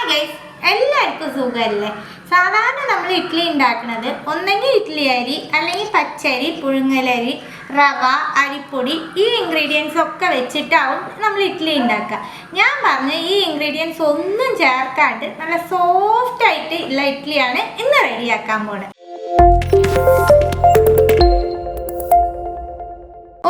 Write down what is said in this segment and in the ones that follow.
Hi guys, എല്ലാവർക്കും സുഖമല്ലേ? സാധാരണ നമ്മൾ ഇഡ്ഡലി ഉണ്ടാക്കുന്നത് ഒന്നെങ്കിൽ ഇഡ്ഡലി അരി, അല്ലെങ്കിൽ പച്ചരി, പുഴുങ്ങലരി, റവ, അരിപ്പൊടി, ഈ ഇൻഗ്രീഡിയൻസ് ഒക്കെ വെച്ചിട്ടാവും നമ്മൾ ഇഡ്ഡലി ഉണ്ടാക്കുക. ഞാൻ പറഞ്ഞ ഈ ഇൻഗ്രീഡിയൻസ് ഒന്നും ചേർക്കാണ്ട് നല്ല സോഫ്റ്റ് ആയിട്ട് ഉള്ള ഇഡ്ഡലിയാണ് ഇന്ന് റെഡിയാക്കാൻ പോകുന്നത്.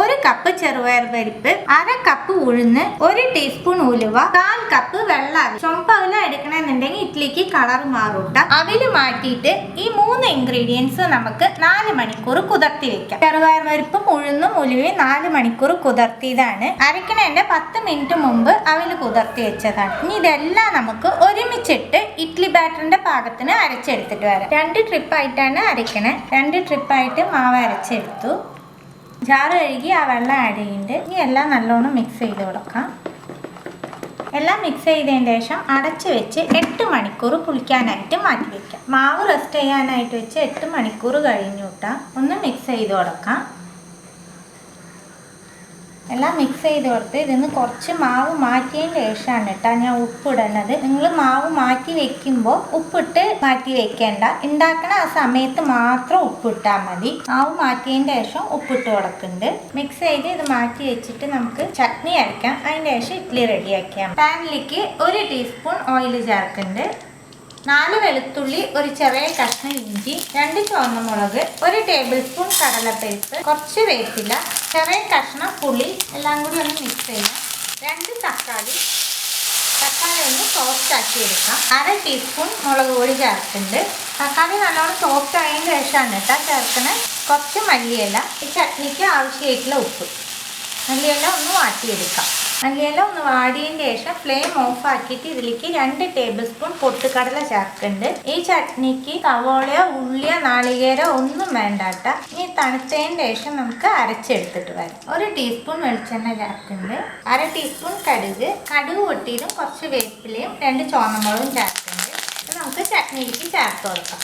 1 കപ്പ് ചെറുപയർ പരിപ്പ്, 1/2 കപ്പ് ഉഴുന്ന്, 1 ടീസ്പൂൺ ഉലുവ, 1/4 കപ്പ് വെള്ളം. ചുമപ്പവില എടുക്കണമെന്നുണ്ടെങ്കിൽ ഇഡ്ഡലിക്ക് കളർ മാറൂട്ട. അവില് മാറ്റിയിട്ട് ഈ 3 ഇൻഗ്രീഡിയൻസ് നമുക്ക് 4 മണിക്കൂർ കുതിർത്തി വെക്കാം. ചെറുപയർ പരിപ്പും ഉഴുന്നും ഉലുവയും 4 മണിക്കൂർ കുതിർത്തിയതാണ്. അരക്കണേന്റെ 10 മിനിറ്റ് മുമ്പ് അവില് കുതിർത്തി വെച്ചതാണ്. ഇനി ഇതെല്ലാം നമുക്ക് ഒരുമിച്ചിട്ട് ഇഡ്ഡലി ബാറ്ററിന്റെ പാകത്തിന് അരച്ചെടുത്തിട്ട് വരാം. 2 ട്രിപ്പായിട്ടാണ് അരക്കണേ. 2 ട്രിപ്പായിട്ട് മാവ് അരച്ചെടുത്തു. ജാറ് കഴുകി ആ വെള്ളം ആഡ് ചെയ്യുന്നുണ്ട്. ഇനി എല്ലാം നല്ലോണം മിക്സ് ചെയ്ത് കൊടുക്കാം. എല്ലാം മിക്സ് ചെയ്തതിന് ശേഷം അടച്ച് വെച്ച് 8 മണിക്കൂർ പുളിക്കാനായിട്ട് മാറ്റി വയ്ക്കാം. മാവ് റെസ്റ്റ് ചെയ്യാനായിട്ട് വെച്ച് 8 മണിക്കൂർ കഴിഞ്ഞു കിട്ടാം. ഒന്ന് മിക്സ് ചെയ്ത് കൊടുക്കാം. എല്ലാം മിക്സ് ചെയ്ത് കൊടുത്ത് ഇതിന്ന് കുറച്ച് മാവ് മാറ്റിയതിന് ശേഷമാണ് കേട്ടോ ഞാൻ ഉപ്പിടുന്നത്. നിങ്ങൾ മാവ് മാറ്റി വെക്കുമ്പോൾ ഉപ്പിട്ട് മാറ്റി വെക്കേണ്ട. ഉണ്ടാക്കണ ആ സമയത്ത് മാത്രം ഉപ്പിട്ടാൽ മതി. മാവ് മാറ്റിയതിന് ശേഷം ഉപ്പിട്ട് കൊടുക്കുന്നുണ്ട്. മിക്സ് ചെയ്ത് ഇത് മാറ്റി വെച്ചിട്ട് നമുക്ക് ചട്നി അരയ്ക്കാം. അതിന് ശേഷം ഇഡ്ഡലി റെഡിയാക്കാം. പാനിലേക്ക് 1 ടീസ്പൂൺ ഓയിൽ ചേർക്കുന്നുണ്ട്. 4 വെളുത്തുള്ളി, 1 ചെറിയ കഷ്ണം ഇഞ്ചി, 2 ചുവന്ന മുളക്, 1 ടേബിൾ സ്പൂൺ കടലപ്പരിപ്പ്, കുറച്ച് വേപ്പില, ചെറിയ കഷ്ണം പുളി, എല്ലാം കൂടി ഒന്ന് മിക്സ് ചെയ്യാം. 2 തക്കാളി ഒന്ന് സോഫ്റ്റ് ആക്കി എടുക്കാം. 1/2 ടീസ്പൂൺ മുളക് പൊടി ചേർക്കുന്നുണ്ട്. തക്കാളി നല്ലോണം സോഫ്റ്റ് ആയതിന് ശേഷമാണ് കേട്ടോ ചേർക്കണേ. കുറച്ച് മല്ലിയില, ഈ ചട്നിക്ക് ആവശ്യമായിട്ടുള്ള ഉപ്പ്. മല്ലിയില ഒന്ന് വാട്ടിയെടുക്കാം. മല്ലിയില ഒന്ന് വാടിയതിന് ശേഷം ഫ്ലെയിം ഓഫ് ആക്കിയിട്ട് ഇതിലേക്ക് 2 ടേബിൾ സ്പൂൺ പൊട്ടുകടല ചേർക്കുന്നുണ്ട്. ഈ ചട്നിക്ക് സവോളയോ ഉള്ളിയോ നാളികേരോ ഒന്നും വേണ്ട കേട്ടോ. ഇനി തണുത്തതിന് ശേഷം നമുക്ക് അരച്ചെടുത്തിട്ട് വരാം. 1 ടീസ്പൂൺ വെളിച്ചെണ്ണ ചേർക്കുന്നുണ്ട്. 1/2 ടീസ്പൂൺ കടുക് പൊട്ടിയതും കുറച്ച് വേപ്പിലയും 2 ചുവന്നമുളകും ചേർക്കുന്നുണ്ട്. ഇത് നമുക്ക് ചട്നിയിലേക്ക് ചേർത്ത് കൊടുക്കാം.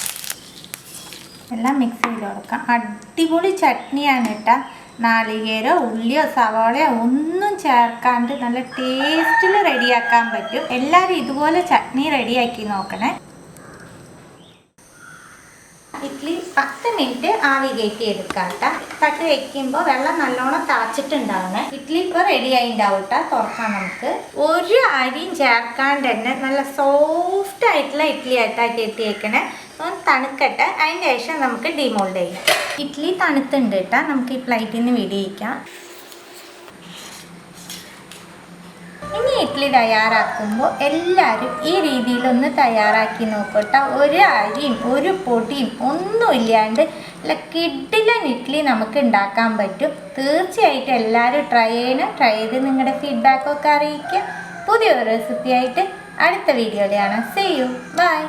എല്ലാം മിക്സ് ചെയ്ത് കൊടുക്കാം. അടിപൊളി ചട്നിയാണ് കേട്ടോ. നാളികേരോ ഉള്ളിയോ സവാളയോ ഒന്നും ചേർക്കാണ്ട് നല്ല ടേസ്റ്റിൽ റെഡിയാക്കാൻ പറ്റും. എല്ലാവരും ഇതുപോലെ ചട്നി റെഡിയാക്കി നോക്കണേ. ഇഡ്ഡലി 10 മിനിറ്റ് ആവി കയറ്റി എടുക്കാം കേട്ടോ. തട്ട് വയ്ക്കുമ്പോൾ വെള്ളം നല്ലോണം തിളച്ചിട്ടുണ്ടാവണേ. ഇഡ്ഡലി ഇപ്പോൾ റെഡി ആയിട്ടുണ്ടാവും കേട്ടോ. തുറക്കാം നമുക്ക്. ഒരു അരിയും ചേർക്കാണ്ട് തന്നെ നല്ല സോഫ്റ്റ് ആയിട്ടുള്ള ഇഡ്ഡലി ആയിട്ടാണ് കയറ്റി വയ്ക്കണേ. ഒന്ന് തണുക്കട്ടെ. അതിന് ശേഷം നമുക്ക് ഡിമോൾഡ് ചെയ്യാം. ഇഡ്ഡലി തണുത്തുണ്ട് കേട്ടോ. നമുക്ക് ഈ പ്ലേറ്റിൽ നിന്ന് വിടിയിക്കാം. ഇനി ഇഡ്ഡലി തയ്യാറാക്കുമ്പോൾ എല്ലാവരും ഈ രീതിയിലൊന്ന് തയ്യാറാക്കി നോക്കട്ടോ. ഒരു അരിയും ഒരു പൊടിയും ഒന്നും ഇല്ലാണ്ട് നല്ല കിഡിലൻ ഇഡ്ഡലി നമുക്ക് ഉണ്ടാക്കാൻ പറ്റും. തീർച്ചയായിട്ടും എല്ലാവരും ട്രൈ ചെയ്ത് നിങ്ങളുടെ ഫീഡ്ബാക്കൊക്കെ അറിയിക്കുക. പുതിയൊരു റെസിപ്പി ആയിട്ട് അടുത്ത വീഡിയോയിലാണ്. See you. Bye.